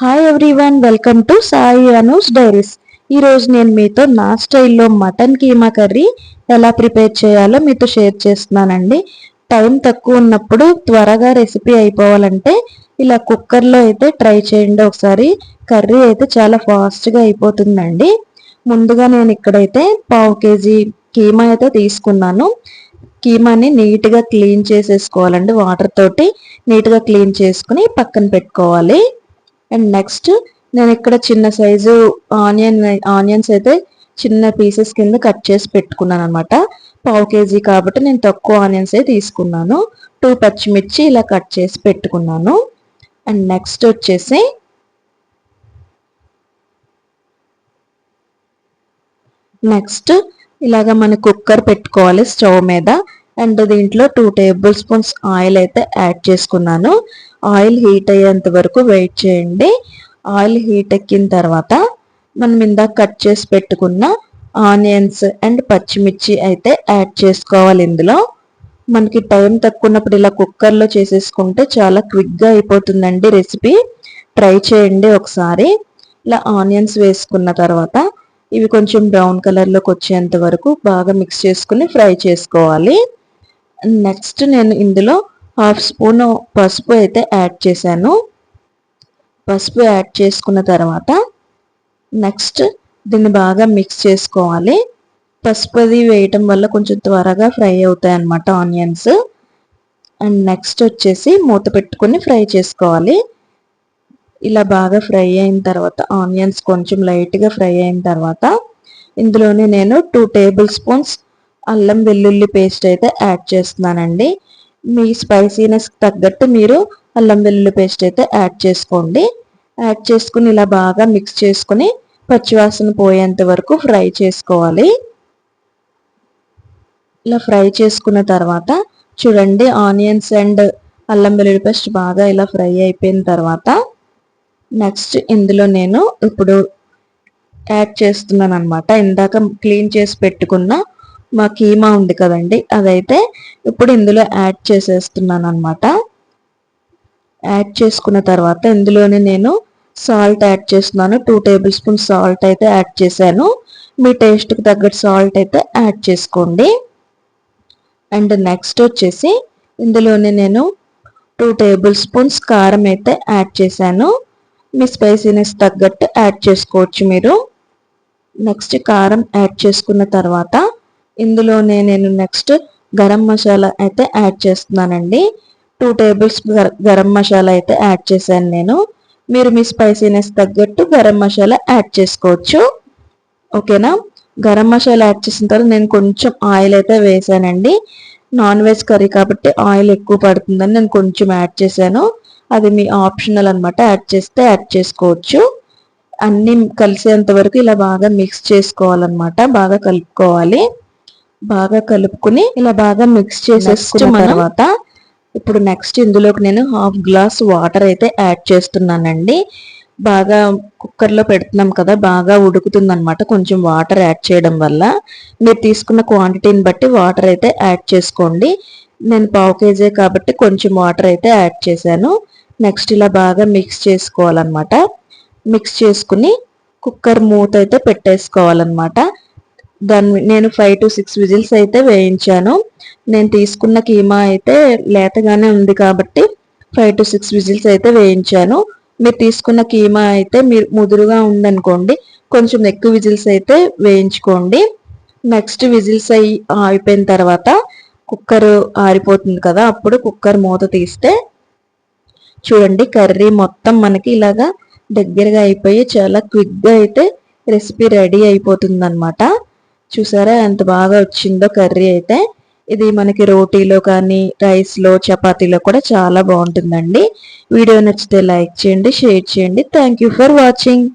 Hi everyone, welcome to Sai Anu's diaries. ఈరోజు నేను మీతో నా స్టైల్లో మటన్ కీమా కర్రీ ఎలా ప్రిపేర్ చేయాలో మీతో షేర్ చేస్తున్నానండి. టైం తక్కువ ఉన్నప్పుడు త్వరగా రెసిపీ అయిపోవాలంటే ఇలా కుక్కర్లో అయితే ట్రై చేయండి ఒకసారి. కర్రీ అయితే చాలా ఫాస్ట్గా అయిపోతుందండి. ముందుగా నేను ఇక్కడైతే 1/2 kg కీమా అయితే తీసుకున్నాను. కీమాని నీట్గా క్లీన్ చేసేసుకోవాలండి. వాటర్ తోటి నీట్గా క్లీన్ చేసుకుని పక్కన పెట్టుకోవాలి. అండ్ నెక్స్ట్ నేను ఇక్కడ చిన్న సైజు ఆనియన్స్ అయితే చిన్న పీసెస్ కింద కట్ చేసి పెట్టుకున్నాను అనమాట. 1/2 kg కాబట్టి నేను తక్కువ ఆనియన్స్ అయితే తీసుకున్నాను. 2 పచ్చిమిర్చి ఇలా కట్ చేసి పెట్టుకున్నాను. అండ్ నెక్స్ట్ వచ్చేసి ఇలాగా మన కుక్కర్ పెట్టుకోవాలి స్టవ్ మీద. అండ్ దీంట్లో 2 టేబుల్ స్పూన్స్ ఆయిల్ అయితే యాడ్ చేసుకున్నాను. ఆయిల్ హీట్ అయ్యేంత వరకు వెయిట్ చేయండి. ఆయిల్ హీట్ ఎక్కిన తర్వాత మనం ఇందాక కట్ చేసి పెట్టుకున్న ఆనియన్స్ అండ్ పచ్చిమిర్చి అయితే యాడ్ చేసుకోవాలి. ఇందులో మనకి టైం తక్కువ ఉన్నప్పుడు ఇలా కుక్కర్లో చేసేసుకుంటే చాలా క్విక్గా అయిపోతుందండి రెసిపీ. ట్రై చేయండి ఒకసారి. ఇలా ఆనియన్స్ వేసుకున్న తర్వాత ఇవి కొంచెం బ్రౌన్ కలర్లోకి వచ్చేంత వరకు బాగా మిక్స్ చేసుకుని ఫ్రై చేసుకోవాలి. నెక్స్ట్ నేను ఇందులో 1/2 స్పూన్ పసుపు అయితే యాడ్ చేశాను. పసుపు యాడ్ చేసుకున్న తర్వాత నెక్స్ట్ దీన్ని బాగా మిక్స్ చేసుకోవాలి. పసుపు అది వేయటం వల్ల కొంచెం త్వరగా ఫ్రై అవుతాయి అన్నమాట ఆనియన్స్. అండ్ నెక్స్ట్ వచ్చేసి మూత పెట్టుకుని ఫ్రై చేసుకోవాలి. ఇలా బాగా ఫ్రై అయిన తర్వాత ఆనియన్స్ కొంచెం లైట్గా ఫ్రై అయిన తర్వాత ఇందులోనే నేను 2 టేబుల్ స్పూన్స్ అల్లం వెల్లుల్లి పేస్ట్ అయితే యాడ్ చేస్తున్నానండి. మీ స్పైసీనెస్ తగ్గట్టు మీరు అల్లం వెల్లుల్లి పేస్ట్ అయితే యాడ్ చేసుకోండి. యాడ్ చేసుకుని ఇలా బాగా మిక్స్ చేసుకుని పచ్చివాసన పోయేంత వరకు ఫ్రై చేసుకోవాలి. ఇలా ఫ్రై చేసుకున్న తర్వాత చూడండి ఆనియన్స్ అండ్ అల్లం వెల్లుల్లి పేస్ట్ బాగా ఇలా ఫ్రై అయిపోయిన తర్వాత నెక్స్ట్ ఇందులో నేను ఇప్పుడు యాడ్ చేస్తున్నాను అనమాట. ఇందాక క్లీన్ చేసి పెట్టుకున్న మా కీమా ఉంది కదండి, అదైతే ఇప్పుడు ఇందులో యాడ్ చేసేస్తున్నాను అనమాట. యాడ్ చేసుకున్న తర్వాత ఇందులోనే నేను సాల్ట్ యాడ్ చేస్తున్నాను. 2 టేబుల్ స్పూన్ సాల్ట్ అయితే యాడ్ చేశాను. మీ టేస్ట్కి తగ్గట్టు సాల్ట్ అయితే యాడ్ చేసుకోండి. అండ్ నెక్స్ట్ వచ్చేసి ఇందులోనే నేను 2 టేబుల్ స్పూన్స్ కారం అయితే యాడ్ చేశాను. మీ స్పైసీనెస్ తగ్గట్టు యాడ్ చేసుకోవచ్చు మీరు. నెక్స్ట్ కారం యాడ్ చేసుకున్న తర్వాత ఇందులోనే నేను నెక్స్ట్ గరం మసాలా అయితే యాడ్ చేస్తున్నానండి. 2 టేబుల్ స్పూన్ గరం మసాలా అయితే యాడ్ చేశాను నేను. మీరు మీ స్పైసీనెస్ తగ్గట్టు గరం మసాలా యాడ్ చేసుకోవచ్చు. ఓకేనా. గరం మసాలా యాడ్ చేసిన తర్వాత నేను కొంచెం ఆయిల్ అయితే వేసానండి. నాన్ వెజ్ కర్రీ కాబట్టి ఆయిల్ ఎక్కువ పడుతుందని నేను కొంచెం యాడ్ చేశాను. అది మీ ఆప్షనల్ అనమాట. యాడ్ చేస్తే యాడ్ చేసుకోవచ్చు. అన్నీ కలిసేంత వరకు ఇలా బాగా మిక్స్ చేసుకోవాలన్నమాట. బాగా కలుపుకోవాలి. బాగా కలుపుకుని ఇలా బాగా మిక్స్ చేసేసుకున్న తర్వాత ఇప్పుడు నెక్స్ట్ ఇందులోకి నేను 1/2 గ్లాస్ వాటర్ అయితే యాడ్ చేస్తున్నానండి. బాగా కుక్కర్లో పెడుతున్నాం కదా, బాగా ఉడుకుతుంది అనమాట కొంచెం వాటర్ యాడ్ చేయడం వల్ల. మీరు తీసుకున్న క్వాంటిటీని బట్టి వాటర్ అయితే యాడ్ చేసుకోండి. నేను 1/2 kg కాబట్టి కొంచెం వాటర్ అయితే యాడ్ చేశాను. నెక్స్ట్ ఇలా బాగా మిక్స్ చేసుకోవాలన్నమాట. మిక్స్ చేసుకుని కుక్కర్ మూత అయితే పెట్టేసుకోవాలన్నమాట. దాన్ని నేను 5 to 6 విజిల్స్ అయితే వేయించాను. నేను తీసుకున్న కీమా అయితే లేతగానే ఉంది కాబట్టి 5 to 6 విజిల్స్ అయితే వేయించాను. మీరు తీసుకున్న కీమా అయితే మీరు ముదురుగా ఉందనుకోండి కొంచెం ఎక్కువ విజిల్స్ అయితే వేయించుకోండి. నెక్స్ట్ విజిల్స్ అయిపోయిన తర్వాత కుక్కర్ ఆరిపోతుంది కదా, అప్పుడు కుక్కర్ మూత తీస్తే చూడండి కర్రీ మొత్తం మనకి ఇలాగా దగ్గరగా అయిపోయి చాలా క్విక్గా అయితే రెసిపీ రెడీ అయిపోతుంది అనమాట. చూసారా ఎంత బాగా వచ్చిందో కర్రీ అయితే. ఇది మనకి రోటీలో కానీ రైస్లో చపాతీలో కూడా చాలా బాగుంటుందండి. వీడియో నచ్చితే లైక్ చేయండి, షేర్ చేయండి. Thank you for watching.